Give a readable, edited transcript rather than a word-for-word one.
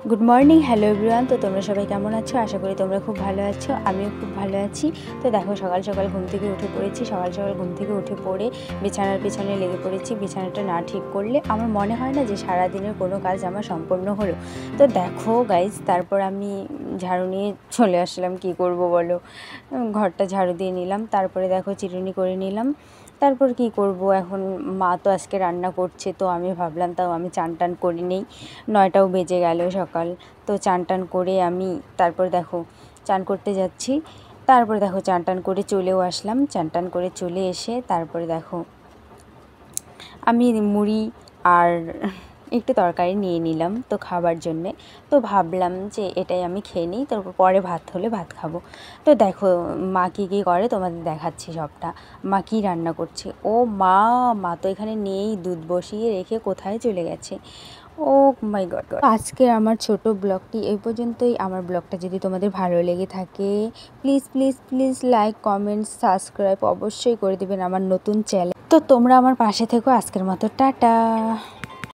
Good morning, hello everyone. তো তোমরা সবাই কেমন আছো? আশা করি তোমরা খুব ভালো আছো। আমিও খুব ভালো আছি। তো দেখো, সকাল সকাল ঘুম থেকে উঠে পড়েছি। সকাল সকাল ঘুম থেকে উঠে পড়ে বিছানার পেছনে লেগে পড়েছি। বিছানাটা না ঠিক করলে আমার মনে হয় না যে সারাদিনের কোনো কাজ আমার সম্পূর্ণ হলো। তো দেখো গাইজ, তারপর আমি ঝাড়ু নিয়ে চলে আসলাম। কি করব বলো, ঘরটা ঝাড়ু দিয়ে নিলাম। তারপরে দেখো চিরুনি করে নিলাম। তারপর কি করব, এখন মা তো আজকে রান্না করছে, তো আমি ভাবলাম তাও আমি চান টান করে নেই। 9টাও বেজে গেল সকাল। তো চান টান করে আমি তারপর দেখো চান করতে যাচ্ছি। তারপরে দেখো চান টান করে চলেও আসলাম। চান টান করে চলে এসে তারপরে দেখো আমি মুড়ি আর একটু তরকারি নিয়ে নিলাম তো খাবার জন্যে। তো ভাবলাম যে এটাই আমি খেয়ে নিই, তারপর পরে ভাত হলে ভাত খাবো। তো দেখো মা কী কী করে তোমাদের দেখাচ্ছি সবটা। মা কী রান্না করছে। ও মা, মা তো এখানে নেই, দুধ বসিয়ে রেখে কোথায় চলে গেছে। ও মাই গড গড। আজকে আমার ছোট ব্লগটি এই পর্যন্তই। আমার ব্লগটা যদি তোমাদের ভালো লেগে থাকে, please please please like, comment, subscribe অবশ্যই করে দেবেন আমার নতুন চ্যানেল। তো তোমরা আমার পাশে থেকো। আজকের মতো টাটা।